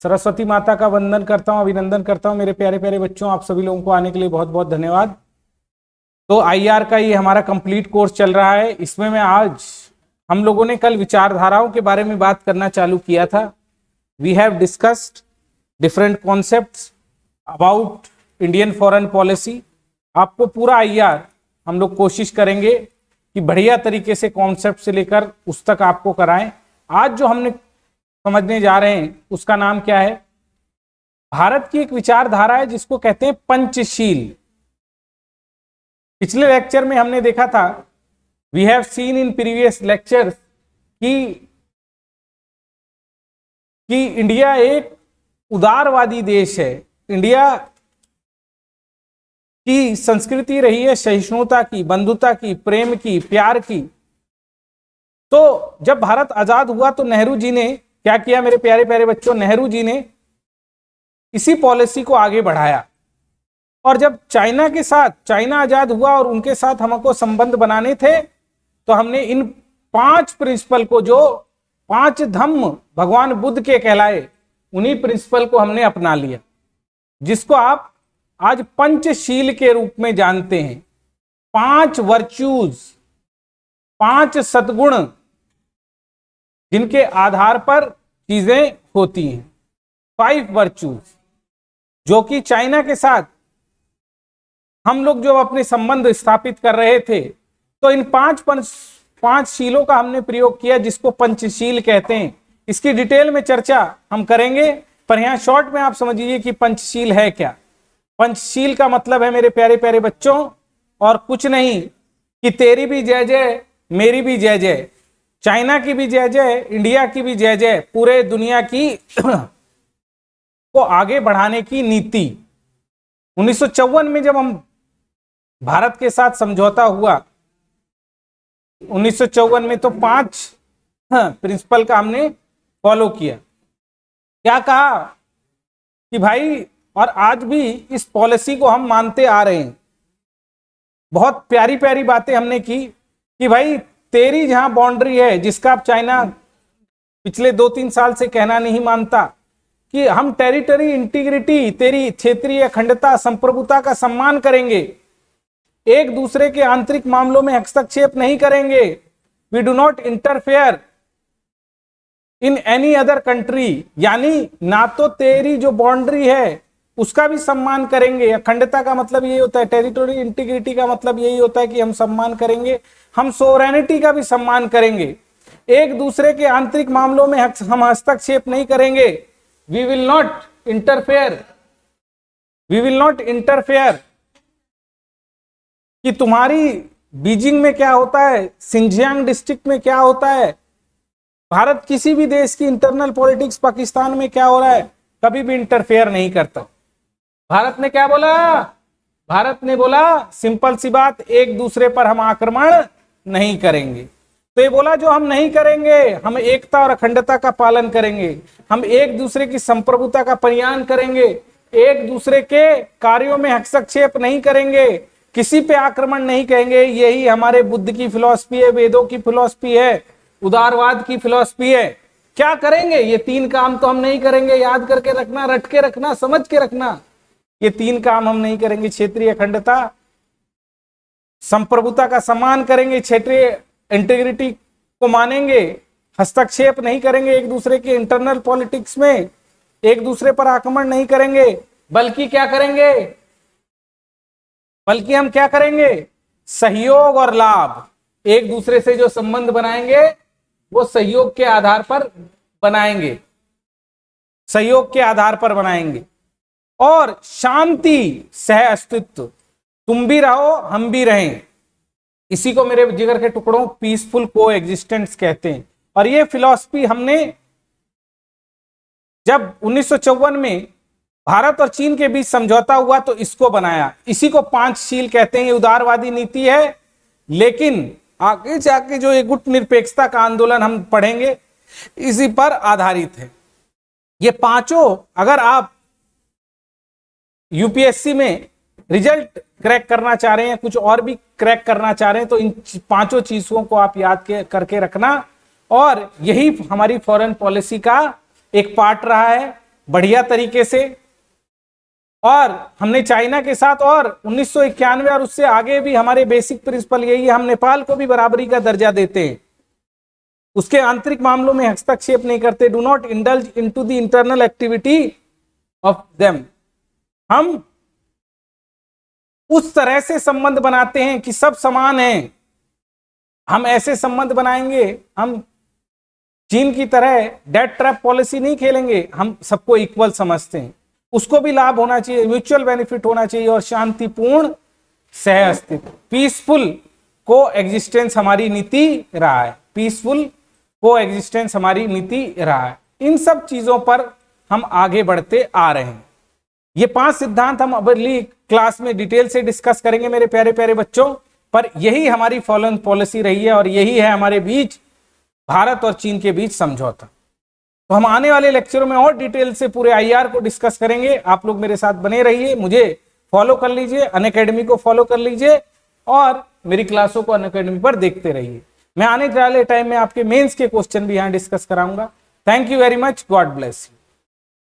सरस्वती माता का वंदन करता हूं, अभिनंदन करता हूं। मेरे प्यारे प्यारे बच्चों, आप सभी लोगों को आने के लिए बहुत बहुत धन्यवाद। तो आईआर का ये हमारा कंप्लीट कोर्स चल रहा है। इसमें मैं आज हम लोगों ने कल विचारधाराओं के बारे में बात करना चालू किया था। We have discussed different concepts about Indian foreign policy. आपको पूरा आईआर हम लोग कोशिश करेंगे कि बढ़िया तरीके से कॉन्सेप्ट से लेकर उस तक आपको कराएं। आज जो हमने समझने जा रहे हैं उसका नाम क्या है? भारत की एक विचारधारा है जिसको कहते हैं पंचशील। पिछले लेक्चर में हमने देखा था, we have seen in previous lecture कि इंडिया एक उदारवादी देश है। इंडिया की संस्कृति रही है सहिष्णुता की, बंधुता की, प्रेम की, प्यार की। तो जब भारत आजाद हुआ तो नेहरू जी ने क्या किया मेरे प्यारे प्यारे बच्चों? नेहरू जी ने इसी पॉलिसी को आगे बढ़ाया। और जब चाइना आजाद हुआ और उनके साथ हमको संबंध बनाने थे, तो हमने इन 5 प्रिंसिपल को, जो 5 धम्म भगवान बुद्ध के कहलाए, उन्हीं प्रिंसिपल को हमने अपना लिया, जिसको आप आज पंचशील के रूप में जानते हैं। 5 वर्च्यूज, 5 सद्गुण जिनके आधार पर चीजें होती हैं। 5 वर्च्यूज, जो कि चाइना के साथ हम लोग जो अपने संबंध स्थापित कर रहे थे, तो इन 5 शीलों का हमने प्रयोग किया, जिसको पंचशील कहते हैं। इसकी डिटेल में चर्चा हम करेंगे, पर यहां शॉर्ट में आप समझिए कि पंचशील है क्या। पंचशील का मतलब है मेरे प्यारे प्यारे बच्चों और कुछ नहीं कि तेरी भी जय जय, मेरी भी जय जय, चाइना की भी जय जय, इंडिया की भी जय जय, पूरे दुनिया की को आगे बढ़ाने की नीति। 1954 में जब हम भारत के साथ समझौता हुआ, 1954 में, तो 5 प्रिंसिपल का हमने फॉलो किया। क्या कहा कि भाई, और आज भी इस पॉलिसी को हम मानते आ रहे हैं। बहुत प्यारी प्यारी बातें हमने की कि भाई तेरी जहां बाउंड्री है, जिसका अब चाइना पिछले 2-3 साल से कहना नहीं मानता कि हम टेरिटरी इंटीग्रिटी, तेरी क्षेत्रीय अखंडता, संप्रभुता का सम्मान करेंगे, एक दूसरे के आंतरिक मामलों में हस्तक्षेप नहीं करेंगे। We do not interfere in any other country, यानी ना तो तेरी जो बाउंड्री है उसका भी सम्मान करेंगे। अखंडता का मतलब यही होता है, टेरिटरी इंटीग्रिटी का मतलब यही होता है कि हम सम्मान करेंगे, हम सोवरेनिटी का भी सम्मान करेंगे, एक दूसरे के आंतरिक मामलों में हम हस्तक्षेप नहीं करेंगे। We will not interfere, we will not interfere कि तुम्हारी बीजिंग में क्या होता है, सिंजियांग डिस्ट्रिक्ट में क्या होता है, भारत किसी भी देश की इंटरनल पॉलिटिक्स, पाकिस्तान में क्या हो रहा है, कभी भी इंटरफेयर नहीं करता। भारत ने क्या बोला? भारत ने बोला सिंपल सी बात, एक दूसरे पर हम आक्रमण नहीं करेंगे। तो ये बोला जो हम नहीं करेंगे, हम एकता और अखंडता का पालन करेंगे, हम एक दूसरे की संप्रभुता का परियान करेंगे, एक दूसरे के कार्यों में हस्तक्षेप नहीं करेंगे, किसी पे आक्रमण नहीं करेंगे। यही हमारे बुद्ध की फिलॉसफी है, वेदों की फिलॉसफी है, उदारवाद की फिलॉसफी है। क्या करेंगे? ये 3 काम तो हम नहीं करेंगे। याद करके रखना, रट के रखना, समझ के रखना, ये 3 काम हम नहीं करेंगे। क्षेत्रीय अखंडता, संप्रभुता का सम्मान करेंगे, क्षेत्रीय इंटीग्रिटी को मानेंगे, हस्तक्षेप नहीं करेंगे एक दूसरे के इंटरनल पॉलिटिक्स में, एक दूसरे पर आक्रमण नहीं करेंगे, बल्कि क्या करेंगे? बल्कि हम क्या करेंगे? सहयोग और लाभ, एक दूसरे से जो संबंध बनाएंगे वो सहयोग के आधार पर बनाएंगे, सहयोग के आधार पर बनाएंगे। और शांति, सह अस्तित्व, तुम भी रहो हम भी रहें, इसी को मेरे जिगर के टुकड़ों पीसफुल को एग्जिस्टेंस कहते हैं। और ये फिलॉसफी हमने जब 1954 में भारत और चीन के बीच समझौता हुआ तो इसको बनाया। इसी को 5 शील कहते हैं। ये उदारवादी नीति है, लेकिन आगे जाके जो ये गुट निरपेक्षता का आंदोलन हम पढ़ेंगे, इसी पर आधारित है। ये 5 अगर आप यूपीएससी में रिजल्ट क्रैक करना चाह रहे हैं, कुछ और भी क्रैक करना चाह रहे हैं, तो इन 5 चीजों को आप याद करके रखना। और यही हमारी फॉरेन पॉलिसी का एक पार्ट रहा है। बढ़िया तरीके से, और हमने चाइना के साथ और 1991 और उससे आगे भी हमारे बेसिक प्रिंसिपल यही है, हम नेपाल को भी बराबरी का दर्जा देते हैं, उसके आंतरिक मामलों में हस्तक्षेप नहीं करते। Do not indulge into the internal activity of them. हम उस तरह से संबंध बनाते हैं कि सब समान हैं। हम ऐसे संबंध बनाएंगे, हम चीन की तरह डेट ट्रैप पॉलिसी नहीं खेलेंगे, हम सबको इक्वल समझते हैं, उसको भी लाभ होना चाहिए, म्यूचुअल बेनिफिट होना चाहिए और शांतिपूर्ण सह अस्तित्व, पीसफुल को एग्जिस्टेंस हमारी नीति रहा है, पीसफुल को एग्जिस्टेंस हमारी नीति रहा है। इन सब चीजों पर हम आगे बढ़ते आ रहे हैं। ये 5 सिद्धांत हम अगली क्लास में डिटेल से डिस्कस करेंगे मेरे प्यारे प्यारे बच्चों, पर यही हमारी फॉरेन पॉलिसी रही है और यही है हमारे बीच, भारत और चीन के बीच समझौता। तो हम आने वाले लेक्चरों में और डिटेल से पूरे आईआर को डिस्कस करेंगे। आप लोग मेरे साथ बने रहिए, मुझे फॉलो कर लीजिए, अनअकैडमी को फॉलो कर लीजिए और मेरी क्लासों को अनअकैडमी पर देखते रहिए। मैं आने वाले टाइम में आपके मेंस के क्वेश्चन भी यहाँ डिस्कस कराऊंगा। Thank you very much, God bless you.